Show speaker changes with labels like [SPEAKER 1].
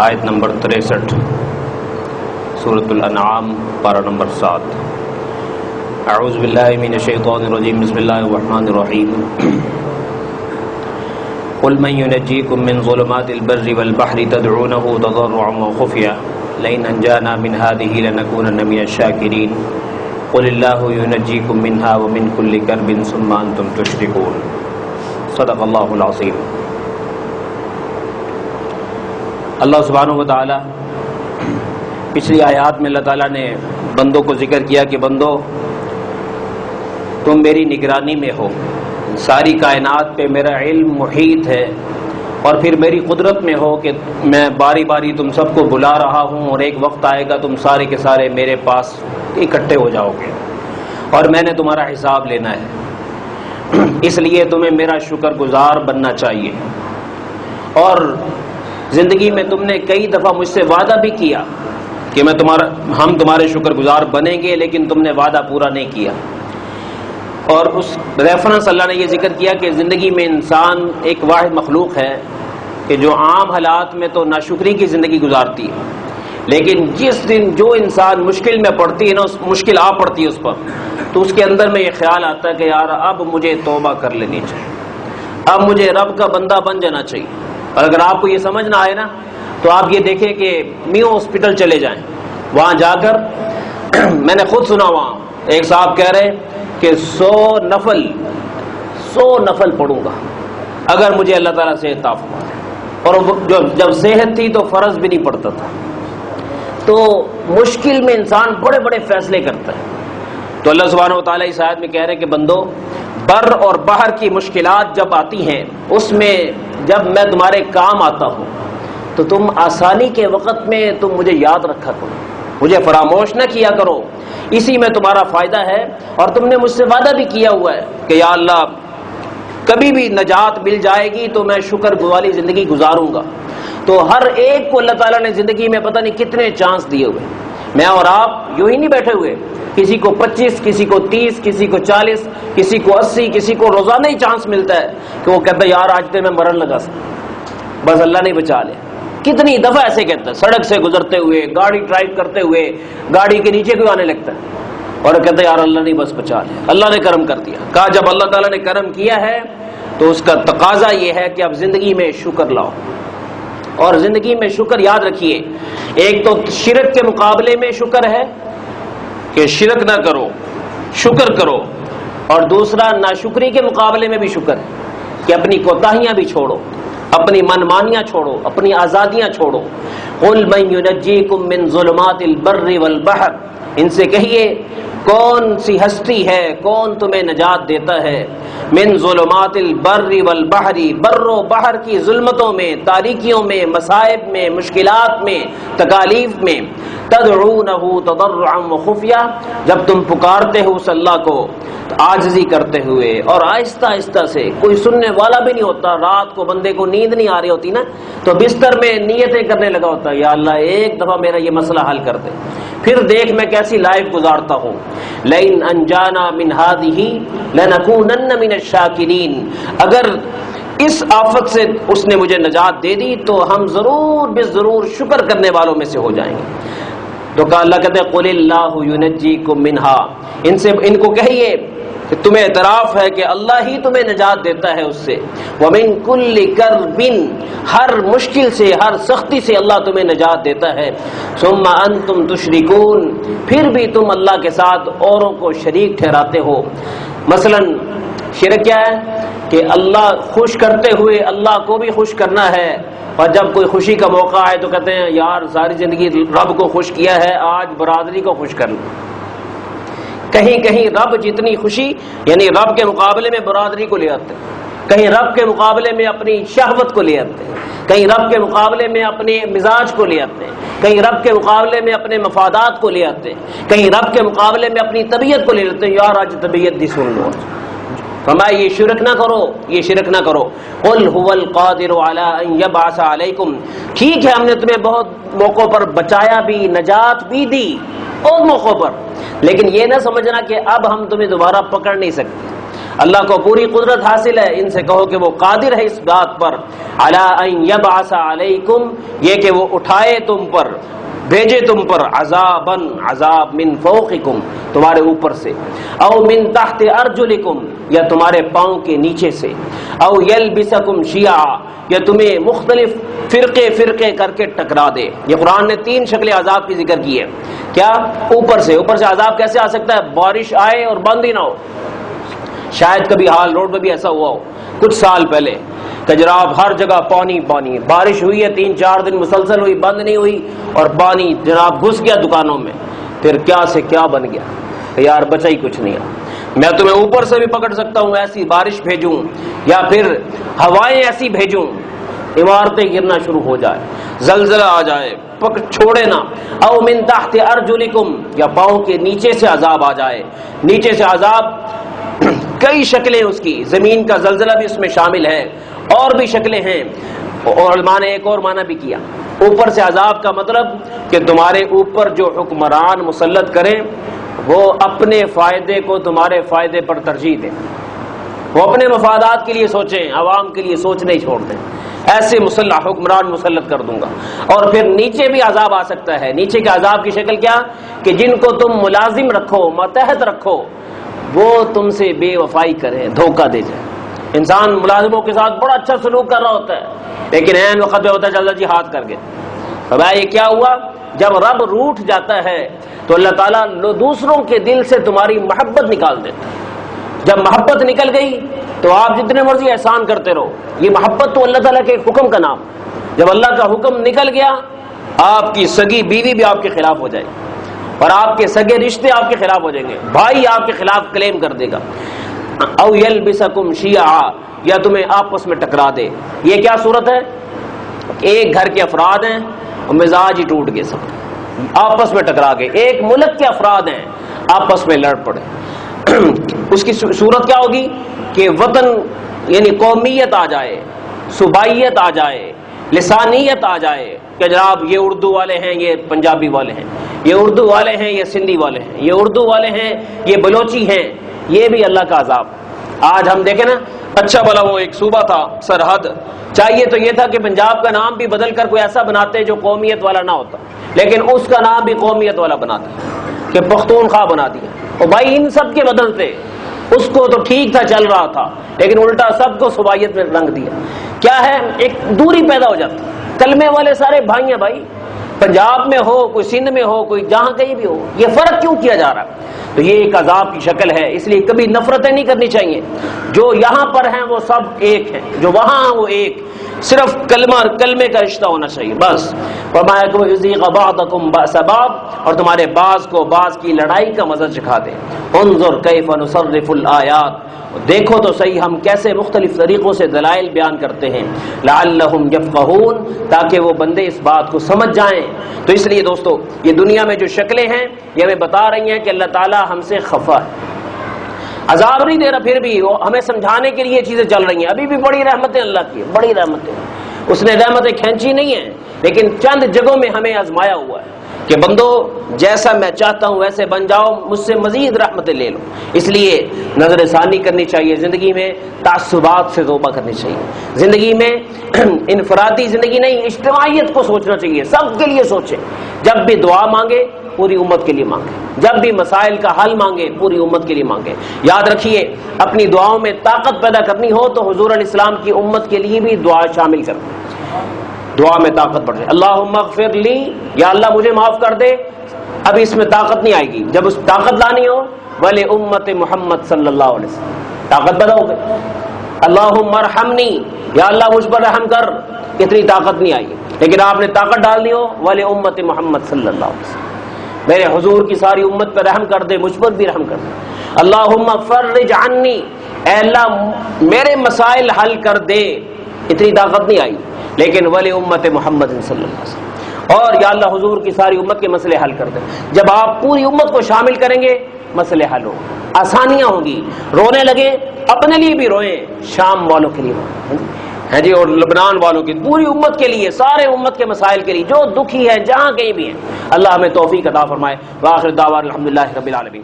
[SPEAKER 1] آیت نمبر 63 سورۃ الانعام پارہ نمبر 7۔ اعوذ باللہ من الشیطان الرجیم، بسم اللہ الرحمن الرحیم۔ قل من ينجيكم من ظلمات البر والبحر تدعونه تضرعا وخفيا لئن انجانا من هذه لنكونن من الشاكرين قل الله ينجيكم منها ومن كل كرب ثم انتم تشركون۔ صدق اللہ العظیم۔ اللہ سبحانہ و تعالی پچھلی آیات میں اللہ تعالیٰ نے بندوں کو ذکر کیا کہ بندو تم میری نگرانی میں ہو، ساری کائنات پہ میرا علم محیط ہے، اور پھر میری قدرت میں ہو کہ میں باری باری تم سب کو بلا رہا ہوں، اور ایک وقت آئے گا تم سارے کے سارے میرے پاس اکٹھے ہو جاؤ گے اور میں نے تمہارا حساب لینا ہے۔ اس لیے تمہیں میرا شکر گزار بننا چاہیے۔ اور زندگی میں تم نے کئی دفعہ مجھ سے وعدہ بھی کیا کہ ہم تمہارے شکر گزار بنیں گے، لیکن تم نے وعدہ پورا نہیں کیا۔ اور اس ریفرنس اللہ نے یہ ذکر کیا کہ زندگی میں انسان ایک واحد مخلوق ہے کہ جو عام حالات میں تو ناشکری کی زندگی گزارتی ہے، لیکن جس دن جو انسان مشکل میں پڑتی ہے نا، اس مشکل آ پڑتی ہے اس پر، تو اس کے اندر میں یہ خیال آتا ہے کہ یار اب مجھے توبہ کر لینی چاہیے، اب مجھے رب کا بندہ بن جانا چاہیے۔ اور اگر آپ کو یہ سمجھ نہ آئے نا تو آپ یہ دیکھیں کہ میو ہاسپٹل چلے جائیں، وہاں جا کر میں نے خود سنا، وہاں ایک صاحب کہہ رہے کہ 100 نفل پڑھوں گا اگر مجھے اللہ تعالیٰ سے عطا فرمائے، اور جب صحت تھی تو فرض بھی نہیں پڑتا تھا۔ تو مشکل میں انسان بڑے بڑے فیصلے کرتا ہے۔ تو اللہ سبحانہ و تعالیٰ اس آیت میں کہہ رہے کہ بندو، بر اور بحر کی مشکلات جب آتی ہیں، اس میں جب میں تمہارے کام آتا ہوں تو تم آسانی کے وقت میں تم مجھے یاد رکھا کرو، مجھے فراموش نہ کیا کرو، اسی میں تمہارا فائدہ ہے۔ اور تم نے مجھ سے وعدہ بھی کیا ہوا ہے کہ یا اللہ کبھی بھی نجات مل جائے گی تو میں شکر والی زندگی گزاروں گا۔ تو ہر ایک کو اللہ تعالیٰ نے زندگی میں پتہ نہیں کتنے چانس دیے ہوئے۔ میں اور آپ یوں ہی نہیں بیٹھے ہوئے، کسی کو 25، کسی کو 30، کسی کو 40، کسی کو 80، کسی کو روزانہ ہی چانس ملتا ہے کہ وہ کہتا ہے یار آج تو میں مرن لگا سکتا، بس اللہ نہیں بچا لے۔ کتنی دفعہ ایسے کہتا ہے، سڑک سے گزرتے ہوئے، گاڑی ڈرائیو کرتے ہوئے، گاڑی کے نیچے کوئی آنے لگتا ہے اور کہتا ہے یار اللہ نہیں بس بچا لے، اللہ نے کرم کر دیا۔ کہا جب اللہ تعالیٰ نے کرم کیا ہے تو اس کا تقاضا یہ ہے کہ اب زندگی میں شکر لاؤ۔ اور زندگی میں شکر یاد رکھیے، ایک تو شرک کے مقابلے میں شکر ہے کہ شرک نہ کرو، شکر کرو، اور دوسرا ناشکری کے مقابلے میں بھی شکر ہے کہ اپنی کوتاہیاں بھی چھوڑو، اپنی منمانیاں چھوڑو، اپنی آزادیاں چھوڑو۔ قل من ينجيكم من ظلمات البر والبحر، ان سے کہیے کون سی ہستی ہے، کون تمہیں نجات دیتا ہے، من ظلمات البر والبحر، بر و بحر کی ظلمتوں میں، تاریکیوں میں، مصائب میں، مشکلات میں، تکالیف میں، تدعونہ تضرعا وخفیا، جب تم پکارتے ہو اس اللہ کو عاجزی کرتے ہوئے اور آہستہ آہستہ سے، کوئی سننے والا بھی نہیں ہوتا، رات کو بندے کو نیند نہیں آ رہی ہوتی نا تو بستر میں نیتیں کرنے لگا ہوتا ہے یا اللہ ایک دفعہ میرا یہ مسئلہ حل کر دے، پھر دیکھ میں کیسی لائف گزارتا ہوں۔ لئن انجانا من هذه لنكونن من الشاکرین، اگر اس آفت سے اس نے مجھے نجات دے دی تو ہم ضرور ضرور شکر کرنے والوں میں سے ہو جائیں گے۔ تو کہا اللہ کہتے ہیں قل اللہ ینجیکم منها، ان کو کہیے کہ تمہیں اعتراف ہے کہ اللہ ہی تمہیں نجات دیتا ہے اس سے، ومن کل کرب، ہر مشکل سے، ہر سختی سے اللہ تمہیں نجات دیتا ہے، ثم انتم تشرکون، پھر بھی تم اللہ کے ساتھ اوروں کو شریک ٹھہراتے ہو۔ مثلا شرک کیا ہے کہ اللہ خوش کرتے ہوئے اللہ کو بھی خوش کرنا ہے، اور جب کوئی خوشی کا موقع آئے تو کہتے ہیں یار ساری زندگی رب کو خوش کیا ہے، آج برادری کو خوش کر لوں۔ کہیں کہیں رب جتنی خوشی یعنی رب کے مقابلے میں برادری کو لے آتے ہیں، کہیں رب کے مقابلے میں اپنی شہوت کو لے آتے ہیں، کہیں رب کے مقابلے میں اپنے مزاج کو لے آتے ہیں، کہیں رب کے مقابلے میں اپنے مفادات کو لے آتے ہیں، کہیں رب کے مقابلے میں اپنی طبیعت کو لے لیتے ہیں، یار آج طبیعت دی سن لو۔ فرمایا یہ شرک نہ کرو، یہ شرک نہ کرو۔ قل هو القادر على ان يبعث عليكم، ٹھیک ہے ہم نے تمہیں بہت موقعوں پر بچایا بھی، نجات بھی دی بہت موقعوں پر، لیکن یہ نہ سمجھنا کہ اب ہم تمہیں دوبارہ پکڑ نہیں سکتے، اللہ کو پوری قدرت حاصل ہے، ان سے کہو کہ وہ قادر ہے اس بات پر علی ان یبعث علیکم، یہ کہ وہ اٹھائے تم پر، بھیجے تم پر، عذاباً عذاب، من فوقکم تمہارے اوپر سے، او من تحت ارجلکم یا تمہارے پاؤں کے نیچے سے، او یلبسکم شیعا یا تمہیں مختلف فرقے فرقے کر کے ٹکرا دے۔ یہ قرآن نے 3 شکل عذاب کی ذکر کی ہے۔ کیا؟ اوپر سے عذاب کیسے آ سکتا ہے؟ بارش آئے اور بند ہی نہ ہو۔ شاید کبھی حال روڈ میں بھی ایسا ہوا ہو کچھ سال پہلے کہ جناب ہر جگہ پانی پانی، بارش ہوئی ہے 3-4 دن مسلسل ہوئی، بند نہیں ہوئی، اور پانی جناب گھس گیا دکانوں میں، پھر کیا سے کیا بن گیا، یار بچا ہی کچھ نہیں ہے۔ میں تمہیں اوپر سے بھی پکڑ سکتا ہوں، ایسی بارش بھیجوں، یا پھر ہوائیں ایسی بھیجوں، عمارتیں گرنا شروع ہو جائے، زلزلہ آ جائے، چھوڑے نہ، او من تحت ارجلکم یا پاؤں کے نیچے سے عذاب آ جائے۔ نیچے سے عذاب کئی شکلیں اس کی، زمین کا زلزلہ بھی اس میں شامل ہے، اور بھی شکلیں ہیں، اور علماء نے ایک اور معنی بھی کیا، اوپر سے عذاب کا مطلب کہ تمہارے اوپر جو حکمران مسلط کریں وہ اپنے فائدے کو تمہارے فائدے پر ترجیح دیں، وہ اپنے مفادات کے لیے سوچیں، عوام کے لیے سوچ نہیں چھوڑ دیں، ایسے مسلح حکمران مسلط کر دوں گا۔ اور پھر نیچے بھی عذاب آ سکتا ہے۔ نیچے کے عذاب کی شکل کیا؟ کہ جن کو تم ملازم رکھو، ماتحت رکھو، وہ تم سے بے وفائی کریں، دھوکہ دے جائیں۔ انسان ملازموں کے ساتھ بڑا اچھا سلوک کر رہا ہوتا ہے، لیکن عین وقت پہ ہوتا ہے چلتا جی ہاتھ کر کے۔ بھائی یہ کیا ہوا؟ جب رب روٹھ جاتا ہے تو اللہ تعالیٰ دوسروں کے دل سے تمہاری محبت نکال دیتا ہے۔ جب محبت نکل گئی تو آپ جتنے مرضی احسان کرتے رہو، یہ محبت تو اللہ تعالیٰ کے حکم کا نام۔ جب اللہ کا حکم نکل گیا، آپ کی سگی بیوی بھی آپ کے خلاف ہو جائے گی، اور آپ کے سگے رشتے آپ کے خلاف ہو جائیں گے، بھائی آپ کے خلاف کلیم کر دے گا۔ او یلبسکم شیعا یا تمہیں آپس میں ٹکرا دے۔ یہ کیا صورت ہے؟ ایک گھر کے افراد ہیں اور مزاج ہی ٹوٹ گئے، سب آپس میں ٹکرا گئے، ایک ملک کے افراد ہیں آپس میں لڑ پڑے۔ اس کی صورت کیا ہوگی کہ وطن یعنی قومیت آ جائے، صوبائیت آ جائے، لسانیت آ جائے کہ جناب یہ اردو والے ہیں، یہ پنجابی والے ہیں، یہ اردو والے ہیں، یہ سندھی والے ہیں، یہ اردو والے ہیں، یہ بلوچی ہیں۔ یہ بھی اللہ کا عذاب۔ آج ہم دیکھیں نا، اچھا بھلا وہ ایک صوبہ تھا سرحد، چاہیے تو یہ تھا کہ پنجاب کا نام بھی بدل کر کوئی ایسا بناتے جو قومیت والا نہ ہوتا، لیکن اس کا نام بھی قومیت والا بناتے کہ پختونخوا بنا دیا۔ اور بھائی ان سب کے بدلتے اس کو تو ٹھیک تھا، چل رہا تھا، لیکن الٹا سب کو صوبائیت میں رنگ دیا۔ کیا ہے؟ ایک دوری پیدا ہو جاتی۔ کلمے والے سارے بھائی ہیں بھائی، پنجاب میں ہو، کوئی سندھ میں ہو، کوئی جہاں کہیں بھی ہو، یہ فرق کیوں کیا جا رہا ہے؟ تو یہ ایک عذاب کی شکل ہے۔ اس لیے کبھی نفرتیں نہیں کرنی چاہیے، جو یہاں پر ہیں وہ سب ایک ہیں، جو وہاں ہیں وہ ایک، صرف کلمے کا رشتہ ہونا چاہیے بس۔ فرمایا کہ یذیق بعضکم بأس بعض، اور تمہارے بعض کو بعض کی لڑائی کا مزہ چکھا دے۔ انظر کیف نصرف الآیات، دیکھو تو صحیح ہم کیسے مختلف طریقوں سے دلائل بیان کرتے ہیں، لعلہم یفقہون، تاکہ وہ بندے اس بات کو سمجھ جائیں۔ تو اس لیے دوستو یہ دنیا میں جو شکلیں ہیں یہ ہمیں بتا رہی ہیں کہ اللہ تعالیٰ ہم سے خفا ہے، عذاب نہیں دے رہا، پھر بھی وہ ہمیں سمجھانے کے لیے چیزیں چل رہی ہیں۔ ابھی بھی بڑی رحمتیں اللہ کی، بڑی رحمتیں، اس نے رحمتیں کھینچی نہیں ہیں، لیکن چند جگہوں میں ہمیں آزمایا ہوا ہے کہ بندو جیسا میں چاہتا ہوں ویسے بن جاؤ، مجھ سے مزید رحمتیں لے لو۔ اس لیے نظر ثانی کرنی چاہیے، زندگی میں تعصبات سے توبہ کرنی چاہیے، زندگی میں انفرادی زندگی نہیں، اجتماعیت کو سوچنا چاہیے، سب کے لیے سوچیں۔ جب بھی دعا مانگے پوری امت کے لیے مانگے، جب بھی مسائل کا حل مانگے پوری امت کے لیے مانگے۔ یاد رکھیے اپنی دعاؤں میں طاقت پیدا کرنی ہو تو حضور علیہ السلام کی امت کے لیے بھی دعا شامل کریں، دعا میں طاقت بڑھ جائے۔ اللہم اغفر لی، یا اللہ مجھے معاف کر دے۔ اب اس میں طاقت نہیں آئے گی، جب اس طاقت لانی ہو ولی امت محمد صلی اللہ علیہ وسلم، طاقت پیدا ہو گئی۔ اللہم ارحمنی، یا اللہ مجھ پر رحم کر، اتنی طاقت نہیں آئی، لیکن آپ نے طاقت ڈالنی ہو ولی امت محمد صلی اللہ علیہ وسلم، میرے حضور کی ساری امت پہ رحم کر دے، مجھ پر بھی رحم کر دے۔ اللہم فرج عنی، اے اللہ میرے مسائل حل کر دے، اتنی طاقت نہیں آئی، لیکن ولی امت محمد صلی اللہ علیہ وسلم، اور یا اللہ حضور کی ساری امت کے مسئلے حل کر دے۔ جب آپ پوری امت کو شامل کریں گے مسئلے حل ہو، آسانیاں ہوں گی۔ رونے لگے اپنے لیے بھی روئیں، شام والوں کے لیے ہیں جی، اور لبنان والوں کی، پوری امت کے لیے، سارے امت کے مسائل کے لیے، جو دکھی ہے جہاں کہیں بھی ہیں۔ اللہ ہمیں توفیق عطا فرمائے۔ وآخر دعوانا الحمدللہ رب العالمین۔